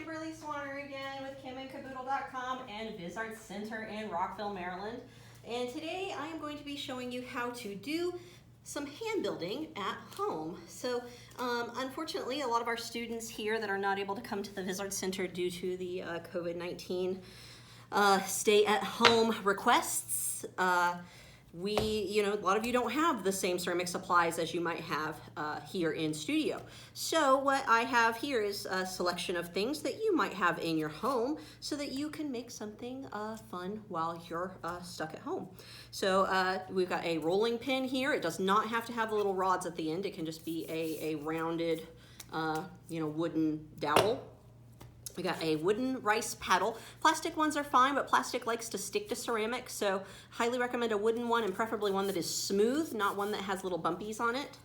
Kimberly Swanner again with KimandCaboodle.com and VisArts Center in Rockville, Maryland. And today I am going to be showing you how to do some hand building at home. So unfortunately, a lot of our students here that are not able to come to the VisArts Center due to the COVID-19 stay at home requests, a lot of you don't have the same ceramic supplies as you might have here in studio. So what I have here is a selection of things that you might have in your home so that you can make something fun while you're stuck at home. So we've got a rolling pin here. It does not have to have the little rods at the end. It can just be a rounded, wooden dowel. We got a wooden rice paddle. Plastic ones are fine, but plastic likes to stick to ceramic, so highly recommend a wooden one, and preferably one that is smooth, not one that has little bumpies on it.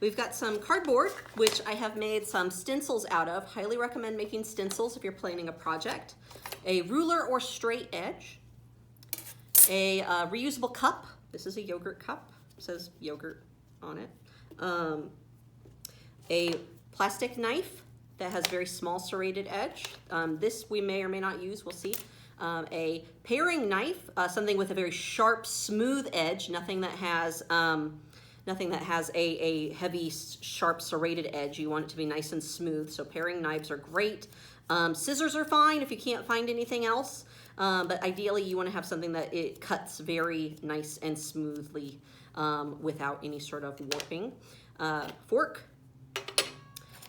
We've got some cardboard, which I have made some stencils out of. Highly recommend making stencils if you're planning a project. A ruler or straight edge. A reusable cup. This is a yogurt cup. It says yogurt on it. A plastic knife that has very small serrated edge. This we may or may not use, we'll see. A paring knife, something with a very sharp, smooth edge, nothing that has a heavy, sharp, serrated edge. You want it to be nice and smooth, so paring knives are great. Scissors are fine if you can't find anything else, but ideally you want to have something that it cuts very nice and smoothly without any sort of warping. Fork.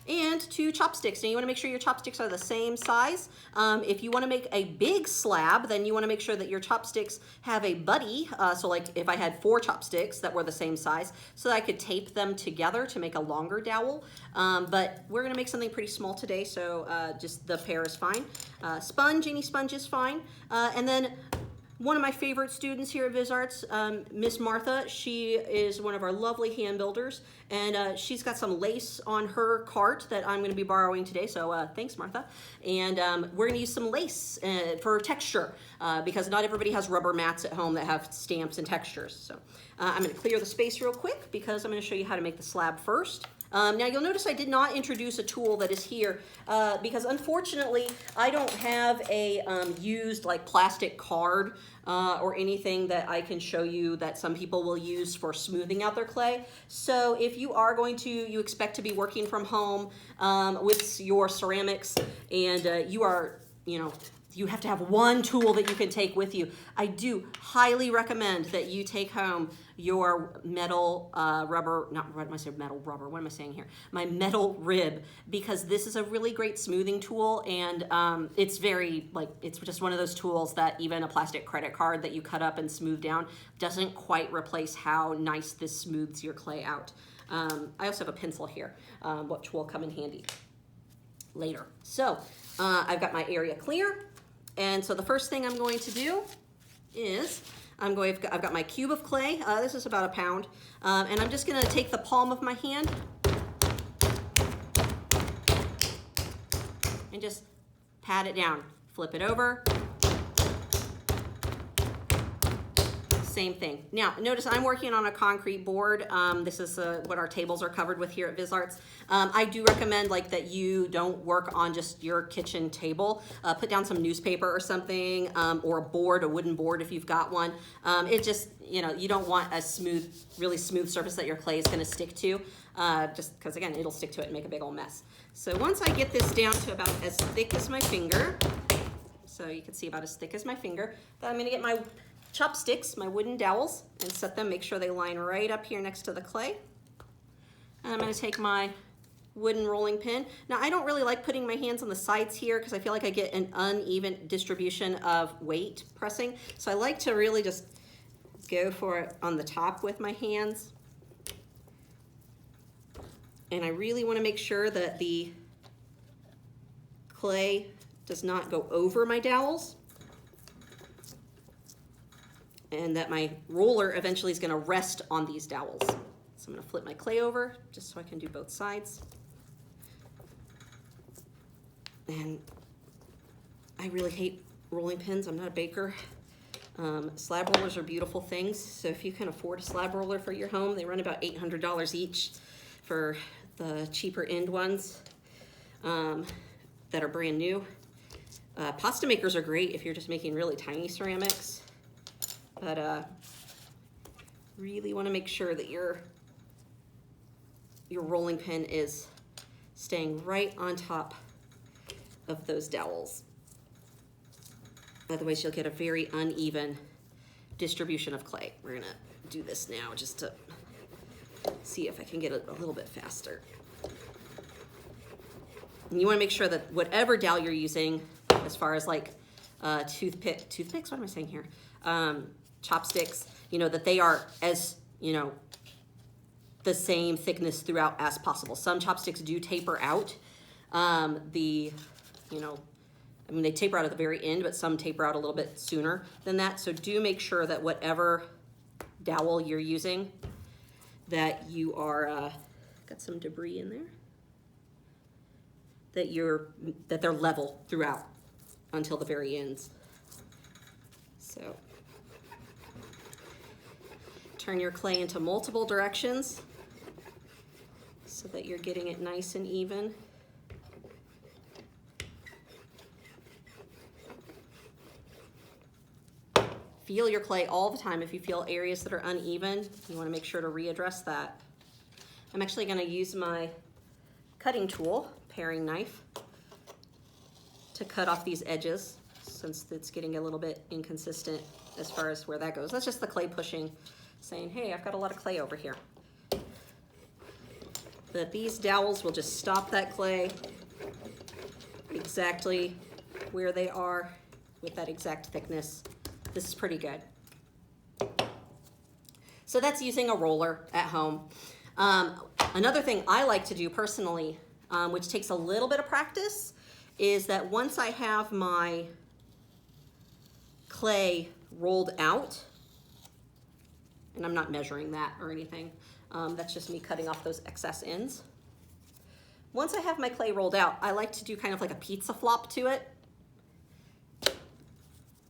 And 2 chopsticks. Now you want to make sure your chopsticks are the same size. If you want to make a big slab, then you want to make sure that your chopsticks have a buddy. So like if I had 4 chopsticks that were the same size, so that I could tape them together to make a longer dowel. But we're going to make something pretty small today, so just the pair is fine. Sponge, any sponge is fine. And then one of my favorite students here at VisArts, Miss Martha, she is one of our lovely hand builders, and she's got some lace on her cart that I'm going to be borrowing today, so thanks, Martha. And we're going to use some lace for texture, because not everybody has rubber mats at home that have stamps and textures. So I'm going to clear the space real quick because I'm going to show you how to make the slab first. Now you'll notice I did not introduce a tool that is here because unfortunately I don't have a used like plastic card or anything that I can show you that some people will use for smoothing out their clay. So if you are going to, you expect to be working from home with your ceramics and you are, you have to have one tool that you can take with you. I do highly recommend that you take home your metal rubber, what am I saying here? My metal rib, because this is a really great smoothing tool, and it's it's just one of those tools that even a plastic credit card that you cut up and smooth down doesn't quite replace how nice this smooths your clay out. I also have a pencil here, which will come in handy later. So I've got my area clear. And so the first thing I'm going to do is I've got my cube of clay. This is about 1 pound. And I'm just going to take the palm of my hand and just pat it down. Flip it over. Same thing. Now, notice I'm working on a concrete board. This is what our tables are covered with here at VisArts. I do recommend that you don't work on just your kitchen table. Put down some newspaper or something, or a wooden board if you've got one. It just, you don't want a really smooth surface that your clay is gonna stick to, just because again, it'll stick to it and make a big old mess. So once I get this down to about as thick as my finger, so you can see about as thick as my finger, then I'm gonna get my chopsticks, my wooden dowels, and set them, make sure they line right up here next to the clay. And I'm going to take my wooden rolling pin. Now I don't really like putting my hands on the sides here because I feel like I get an uneven distribution of weight pressing. So I like to really just go for it on the top with my hands. And I really want to make sure that the clay does not go over my dowels, and that my roller eventually is going to rest on these dowels. So I'm going to flip my clay over just so I can do both sides. And I really hate rolling pins. I'm not a baker. Slab rollers are beautiful things. So if you can afford a slab roller for your home, they run about $800 each for the cheaper end ones. that are brand new. Pasta makers are great if you're just making really tiny ceramics, but really want to make sure that your rolling pin is staying right on top of those dowels. Otherwise you'll get a very uneven distribution of clay. We're gonna do this now just to see if I can get it a little bit faster. And you want to make sure that whatever dowel you're using, as far as like toothpicks, what am I saying here? Chopsticks, you know, that they are as, you know, the same thickness throughout as possible. Some chopsticks do taper out. You know, I mean, they taper out at the very end, but some taper out a little bit sooner than that. So do make sure that whatever dowel you're using, that you are, got some debris in there, that they're level throughout until the very ends. So turn your clay into multiple directions so that you're getting it nice and even. Feel your clay all the time. If you feel areas that are uneven, you want to make sure to readdress that. I'm actually going to use my cutting tool, paring knife, to cut off these edges since it's getting a little bit inconsistent as far as where that goes. That's just the clay pushing, saying, hey, I've got a lot of clay over here. But these dowels will just stop that clay exactly where they are with that exact thickness. This is pretty good. So that's using a roller at home. Another thing I like to do personally, which takes a little bit of practice, is that once I have my clay rolled out, and I'm not measuring that or anything, that's just me cutting off those excess ends. Once I have my clay rolled out, I like to do kind of like a pizza flop to it.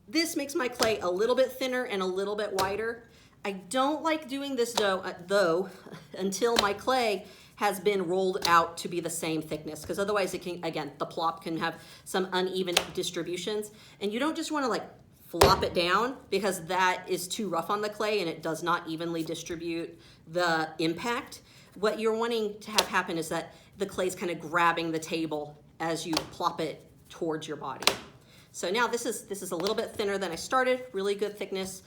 This makes my clay a little bit thinner and a little bit wider. I don't like doing this though until my clay has been rolled out to be the same thickness, because otherwise it can, again, the plop can have some uneven distributions, and you don't just want to like flop it down because that is too rough on the clay and it does not evenly distribute the impact. What you're wanting to have happen is that the clay's kind of grabbing the table as you plop it towards your body. So now this is a little bit thinner than I started, really good thickness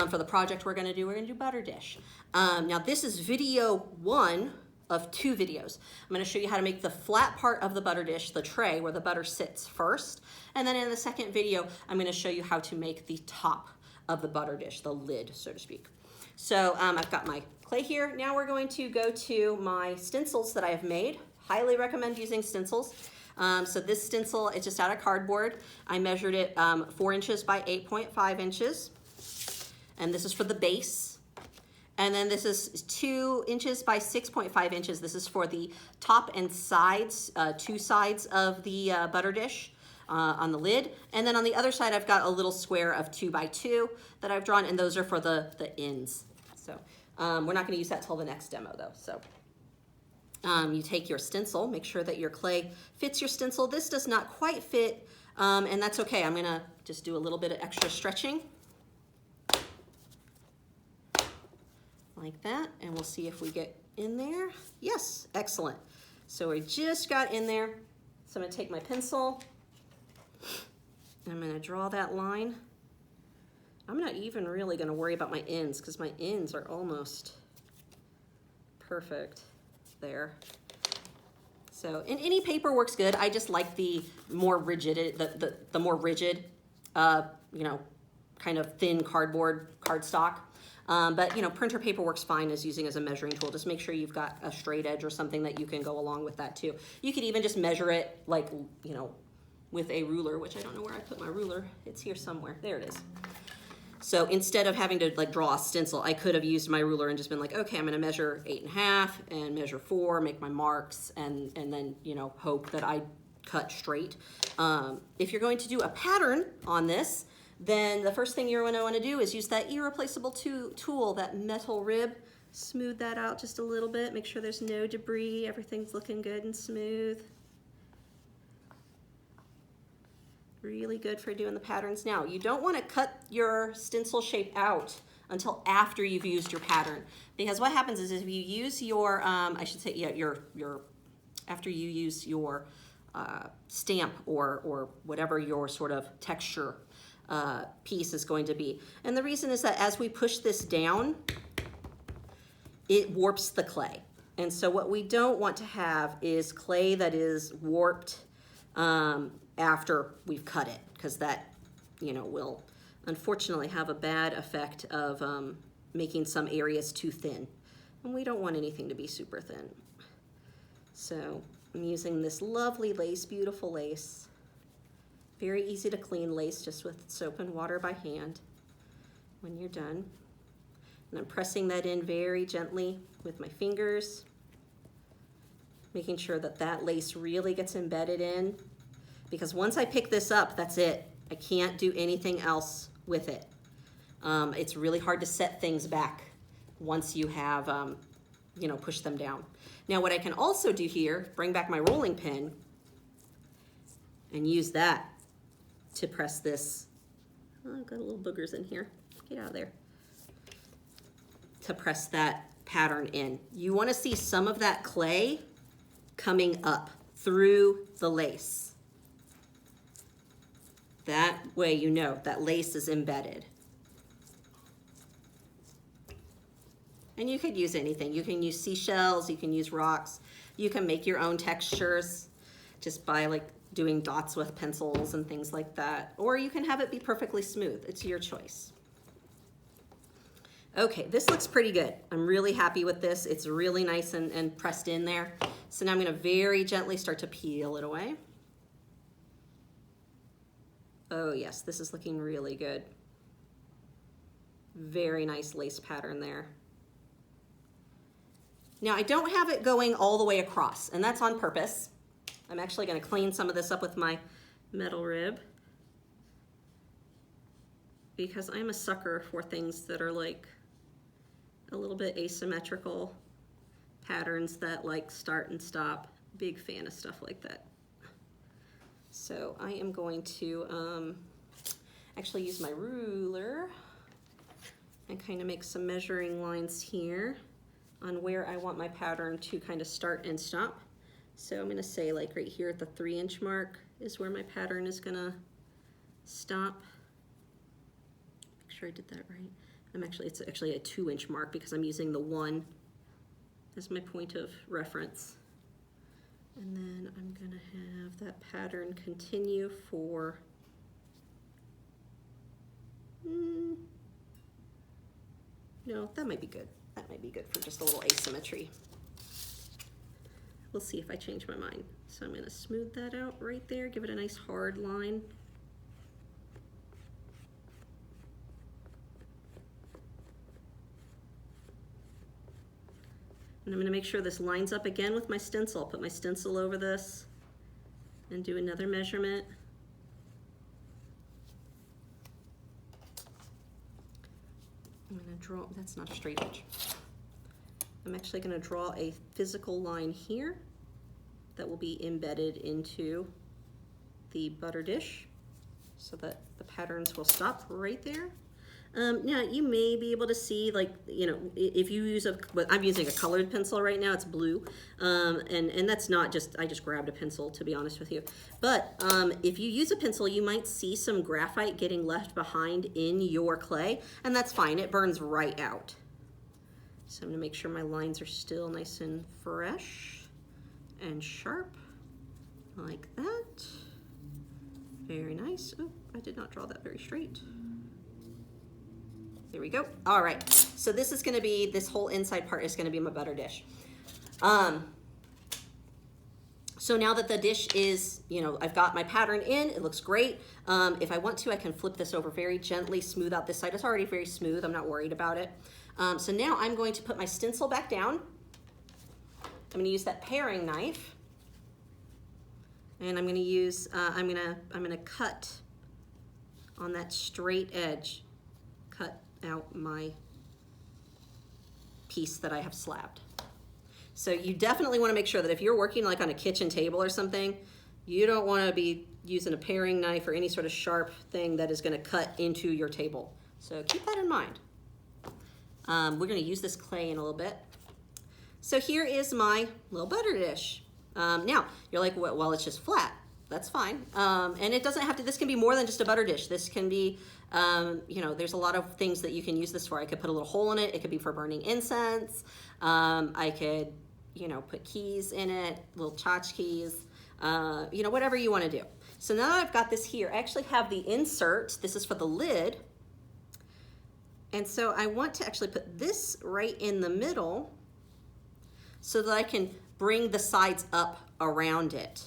for the project we're gonna do. We're gonna do butter dish. Now this is video 1 of 2 videos. I'm gonna show you how to make the flat part of the butter dish, the tray where the butter sits first. And then in the second video, I'm gonna show you how to make the top of the butter dish, the lid, so to speak. So I've got my clay here. Now we're going to go to my stencils that I have made. Highly recommend using stencils. So this stencil, it's just out of cardboard. I measured it 4 inches by 8.5 inches. And this is for the base. And then this is 2 inches by 6.5 inches. This is for the top and sides, 2 sides of the butter dish on the lid. And then on the other side, I've got a little square of 2 by 2 that I've drawn, and those are for the ends. So we're not gonna use that till the next demo though. So you take your stencil, make sure that your clay fits your stencil. This does not quite fit, and that's okay. I'm gonna just do a little bit of extra stretching. Like that, and we'll see if we get in there. Yes, excellent. So we just got in there. So I'm gonna take my pencil, and I'm gonna draw that line. I'm not even really gonna worry about my ends because my ends are almost perfect there. So, and any paper works good. I just like the more rigid, the more rigid, you know, kind of thin cardstock. But you know, printer paper works fine as using as a measuring tool. Just make sure you've got a straight edge or something that you can go along with that too. You could even just measure it like, you know, with a ruler, which I don't know where I put my ruler. It's here somewhere. There it is. So instead of having to like draw a stencil, I could have used my ruler and just been like, okay, I'm gonna measure 8.5 and measure 4, make my marks, and then, you know, hope that I cut straight. If you're going to do a pattern on this, then the first thing you're gonna wanna do is use that irreplaceable tool, that metal rib. Smooth that out just a little bit, make sure there's no debris, everything's looking good and smooth. Really good for doing the patterns now. You don't want to cut your stencil shape out until after you've used your pattern, because what happens is if you use your, I should say, yeah, after you use your stamp or whatever your sort of texture piece is going to be. And the reason is that as we push this down, it warps the clay. And so what we don't want to have is clay that is warped after we've cut it, because that, you know, will unfortunately have a bad effect of making some areas too thin. And we don't want anything to be super thin. So I'm using this lovely lace, beautiful lace. Very easy to clean lace just with soap and water by hand when you're done. And I'm pressing that in very gently with my fingers, making sure that that lace really gets embedded in, because once I pick this up, that's it. I can't do anything else with it. It's really hard to set things back once you have, you know, pushed them down. Now what I can also do here, bring back my rolling pin and use that to press this. Oh, I've got little boogers in here. Get out of there. To press that pattern in. You want to see some of that clay coming up through the lace. That way you know that lace is embedded. And you could use anything. You can use seashells, you can use rocks, you can make your own textures just by like doing dots with pencils and things like that. Or you can have it be perfectly smooth. It's your choice. Okay, this looks pretty good. I'm really happy with this. It's really nice and pressed in there. So now I'm gonna very gently start to peel it away. Oh yes, this is looking really good. Very nice lace pattern there. Now I don't have it going all the way across, and that's on purpose. I'm actually gonna clean some of this up with my metal rib, because I'm a sucker for things that are like a little bit asymmetrical patterns that like start and stop. Big fan of stuff like that. So I am going to actually use my ruler and kind of make some measuring lines here on where I want my pattern to kind of start and stop. So I'm going to say like right here at the 3-inch mark is where my pattern is going to stop. Make sure I did that right. It's actually a 2-inch mark because I'm using the 1 as my point of reference. And then I'm going to have that pattern continue for no, that might be good. That might be good for just a little asymmetry. We'll see if I change my mind. So I'm going to smooth that out right there, give it a nice hard line. And I'm going to make sure this lines up again with my stencil. I'll put my stencil over this and do another measurement. I'm going to draw, that's not a straight edge. I'm actually going to draw a physical line here that will be embedded into the butter dish so that the patterns will stop right there. Now you may be able to see, like, you know, if you use I'm using a colored pencil right now, it's blue, and that's not just, I just grabbed a pencil, to be honest with you. But if you use a pencil, you might see some graphite getting left behind in your clay, and that's fine, it burns right out. So I'm gonna make sure my lines are still nice and fresh and sharp, like that. Very nice. Oh, I did not draw that very straight. There we go. All right, so this is gonna be, this whole inside part is gonna be my butter dish. So now that the dish is, you know, I've got my pattern in, it looks great. If I want to, I can flip this over very gently, smooth out this side. It's already very smooth, I'm not worried about it. So now I'm going to put my stencil back down. I'm gonna use that paring knife. And I'm gonna use, I'm gonna cut on that straight edge, cut out my piece that I have slabbed. So you definitely want to make sure that if you're working like on a kitchen table or something, You don't want to be using a paring knife or any sort of sharp thing that is going to cut into your table. So keep that in mind. We're going to use this clay in a little bit. So here is my little butter dish. Now, you're like, well, it's just flat. That's fine. And it doesn't have to, this can be more than just a butter dish. This can be, you know, there's a lot of things that you can use this for. I could put a little hole in it. It could be for burning incense. I could, you know, put keys in it, little tchotchkes, you know, whatever you want to do. So now I've got this here. I actually have the insert. This is for the lid. And so I want to actually put this right in the middle so that I can bring the sides up around it.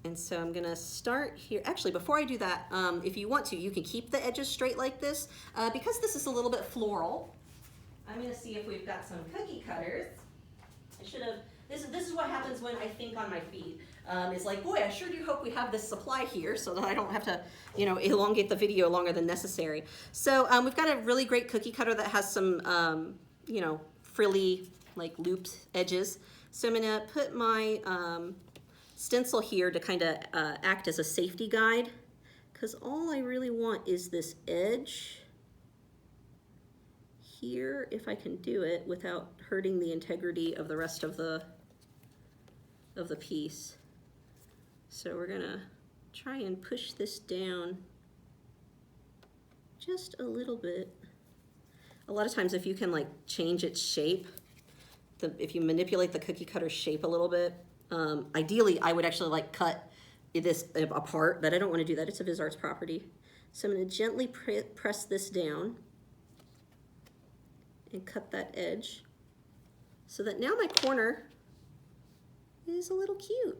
And so I'm gonna start here. Actually, before I do that, if you want to, you can keep the edges straight like this. Because this is a little bit floral, I'm gonna see if we've got some cookie cutters. I should have, this is what happens when I think on my feet. It's like, boy, I sure do hope we have this supply here so that I don't have to, you know, elongate the video longer than necessary. So we've got a really great cookie cutter that has some, you know, frilly, like looped edges. So I'm gonna put my stencil here to kind of act as a safety guide, because all I really want is this edge here, if I can do it without hurting the integrity of the rest of the piece. So we're gonna try and push this down just a little bit. A lot of times if you can like change its shape, if you manipulate the cookie cutter shape a little bit, ideally I would actually like cut this apart, but I don't want to do that. It's a VisArts property. So I'm going to gently press this down and cut that edge so that now my corner is a little cute.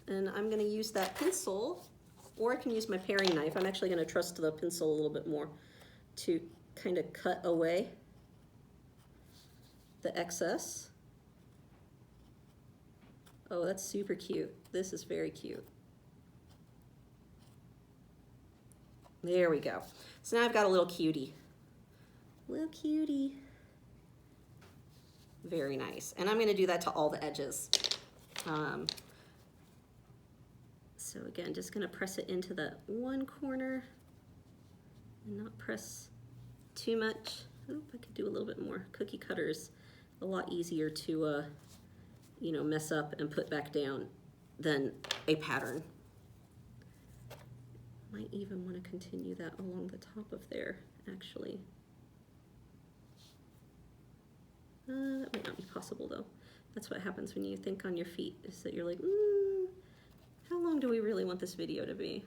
And I'm going to use that pencil, or I can use my paring knife. I'm actually going to trust the pencil a little bit more to kind of cut away the excess. Oh, that's super cute. This is very cute. There we go. So now I've got a little cutie. Little cutie. Very nice. And I'm going to do that to all the edges. So again, just going to press it into the one corner and not press too much. Oh, I could do a little bit more. Cookie cutters, a lot easier to you know, mess up and put back down than a pattern. Might even want to continue that along the top of there, actually. That might not be possible though. That's what happens when you think on your feet, is that you're like, how long do we really want this video to be?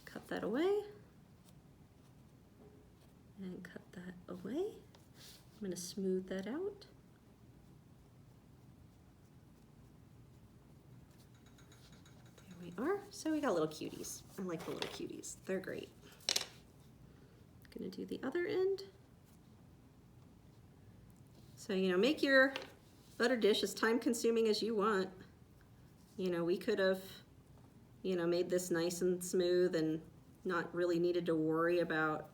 Cut that away. And cut that away. I'm going to smooth that out. There we are. So we got little cuties. I like the little cuties. They're great. Going to do the other end. So, you know, make your butter dish as time consuming as you want. You know, we could have, you know, made this nice and smooth and not really needed to worry about,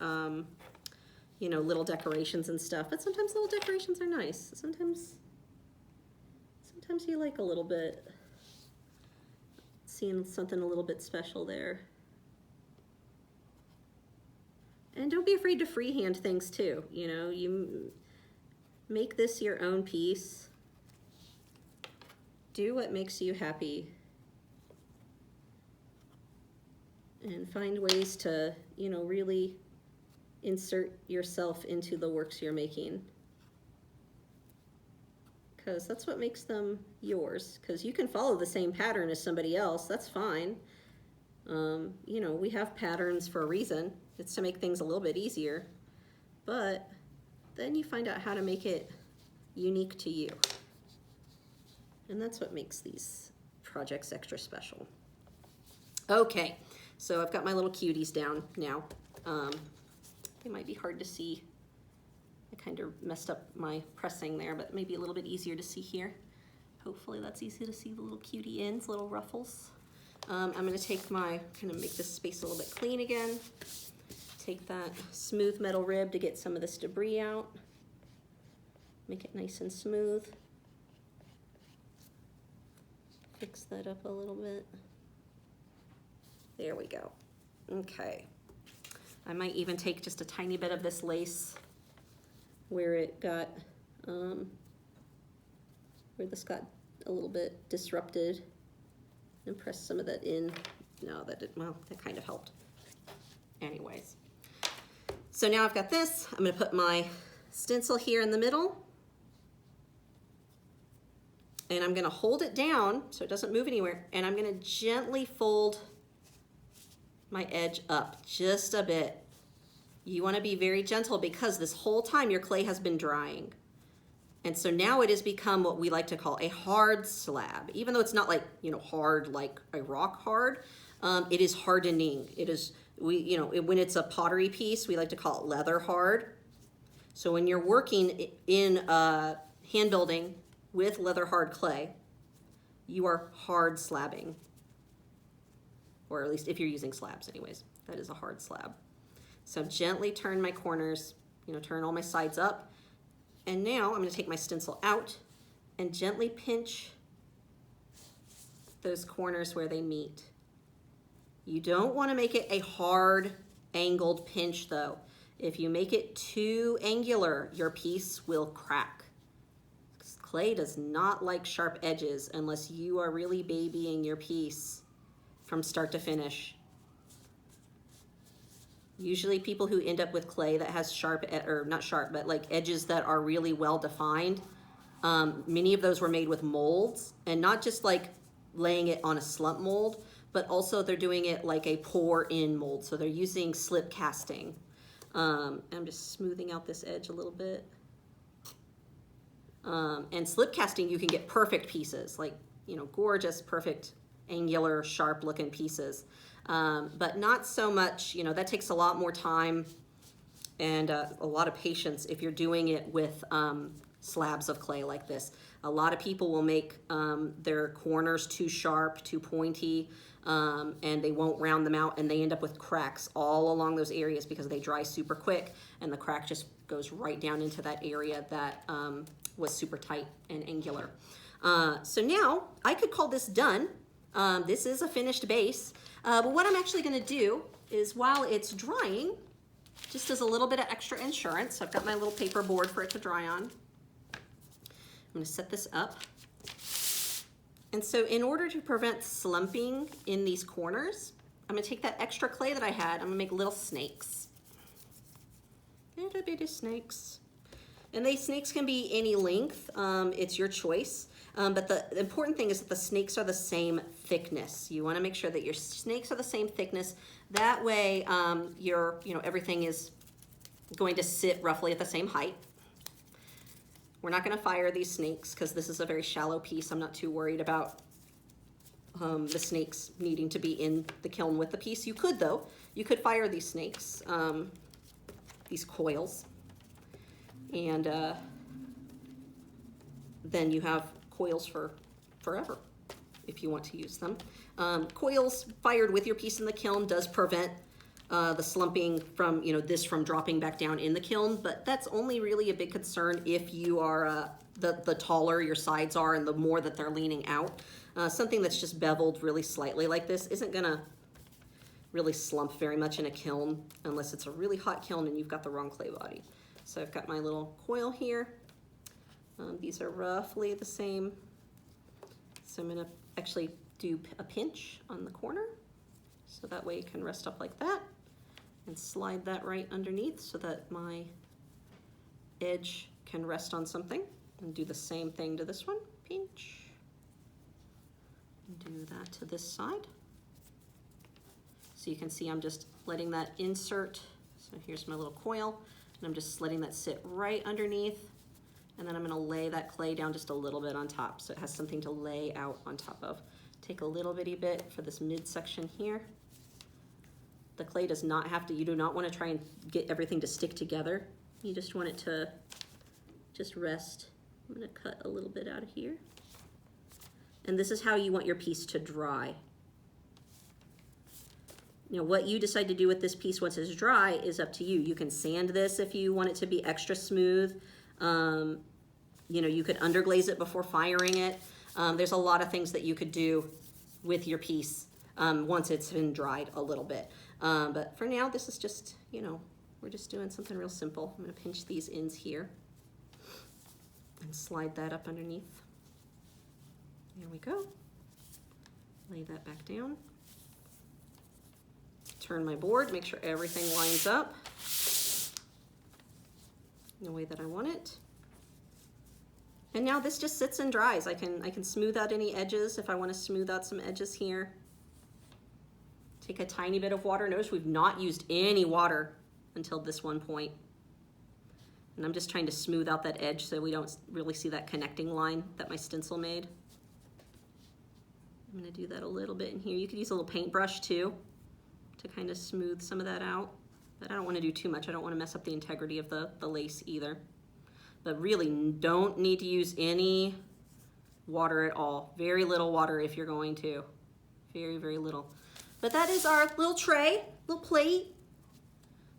you know, little decorations and stuff. But sometimes little decorations are nice. Sometimes you like a little bit, seeing something a little bit special there. And don't be afraid to freehand things too. You know, you make this your own piece. Do what makes you happy. And find ways to, you know, really insert yourself into the works you're making. Because that's what makes them yours. Because you can follow the same pattern as somebody else, that's fine. You know, we have patterns for a reason. It's to make things a little bit easier. But then you find out how to make it unique to you. And that's what makes these projects extra special. Okay, so I've got my little cuties down now. They might be hard to see. I kind of messed up my pressing there, but maybe a little bit easier to see here. Hopefully that's easy to see the little cutie ends, little ruffles. I'm gonna take my, kind of make this space a little bit clean again. Take that smooth metal rib to get some of this debris out. Make it nice and smooth. fix that up a little bit. There we go. Okay. I might even take just a tiny bit of this lace where it got, where this got a little bit disrupted, and press some of that in. No, that didn't, well, that kind of helped. Anyways. So now I've got this. I'm gonna put my stencil here in the middle. And I'm gonna hold it down so it doesn't move anywhere. And I'm gonna gently fold my edge up just a bit. You wanna be very gentle because this whole time your clay has been drying. And so now it has become what we like to call a hard slab. Even though it's not like, you know, hard like a rock hard, it is hardening. It is, when it's a pottery piece, we like to call it leather hard. So when you're working in hand building with leather hard clay, you are hard slabbing. Or at least if you're using slabs anyways, that is a hard slab. So gently turn my corners, turn all my sides up. And now I'm gonna take my stencil out and gently pinch those corners where they meet. You don't wanna make it a hard angled pinch though. If you make it too angular, your piece will crack. Clay does not like sharp edges unless you are really babying your piece from start to finish. Usually people who end up with clay that has sharp, or not sharp, but like edges that are really well defined, many of those were made with molds, and not just like laying it on a slump mold, but also they're doing it like a pour in mold. So they're using slip casting. I'm just smoothing out this edge a little bit. And slip casting, you can get perfect pieces, like, gorgeous, perfect, angular, sharp looking pieces. But not so much, that takes a lot more time and a lot of patience if you're doing it with slabs of clay like this. A lot of people will make their corners too sharp, too pointy, and they won't round them out, and they end up with cracks all along those areas because they dry super quick, and the crack just goes right down into that area that was super tight and angular. So now I could call this done. This is a finished base. But what I'm actually gonna do is while it's drying, just as a little bit of extra insurance, I've got my little paper board for it to dry on. I'm gonna set this up. And so in order to prevent slumping in these corners, I'm gonna take that extra clay that I had, I'm gonna make little snakes. Little bitty snakes. And these snakes can be any length, it's your choice. But the important thing is that the snakes are the same thickness. You want to make sure that your snakes are the same thickness. That way, everything is going to sit roughly at the same height. We're not going to fire these snakes because this is a very shallow piece. I'm not too worried about the snakes needing to be in the kiln with the piece. You could though. You could fire these snakes, these coils, and then you have coils for forever if you want to use them. Coils fired with your piece in the kiln does prevent the slumping from, this from dropping back down in the kiln, but that's only really a big concern if you are, the taller your sides are and the more that they're leaning out. Something that's just beveled really slightly like this isn't gonna really slump very much in a kiln unless it's a really hot kiln and you've got the wrong clay body. So I've got my little coil here. These are roughly the same. So I'm gonna actually do a pinch on the corner. So that way it can rest up like that and slide that right underneath so that my edge can rest on something. And do the same thing to this one, pinch. Do that to this side. So you can see I'm just letting that insert. So here's my little coil and I'm just letting that sit right underneath. And then I'm gonna lay that clay down just a little bit on top so it has something to lay out on top of. Take a little bitty bit for this midsection here. The clay does not have to, you do not wanna try and get everything to stick together. You just want it to just rest. I'm gonna cut a little bit out of here. And this is how you want your piece to dry. What you decide to do with this piece once it's dry is up to you. You can sand this if you want it to be extra smooth. You could underglaze it before firing it. There's a lot of things that you could do with your piece once it's been dried a little bit. But for now, this is just, you know, we're just doing something real simple. I'm gonna pinch these ends here and slide that up underneath. There we go. Lay that back down. Turn my board, make sure everything lines up in the way that I want it. And now this just sits and dries. I can smooth out any edges if I want to smooth out some edges here. Take a tiny bit of water. Notice we've not used any water until this one point. And I'm just trying to smooth out that edge so we don't really see that connecting line that my stencil made. I'm gonna do that a little bit in here. You could use a little paintbrush too to kind of smooth some of that out. But I don't wanna do too much. I don't wanna mess up the integrity of the lace either. But really don't need to use any water at all. Very little water if you're going to. Very, very little. But that is our little tray, little plate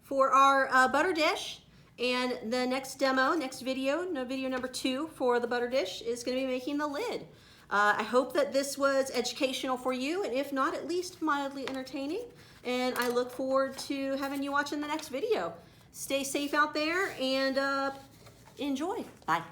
for our butter dish. And the next demo, next video, video number 2 for the butter dish is gonna be making the lid. I hope that this was educational for you, and if not, at least mildly entertaining. And I look forward to having you watch in the next video. Stay safe out there and enjoy. Bye.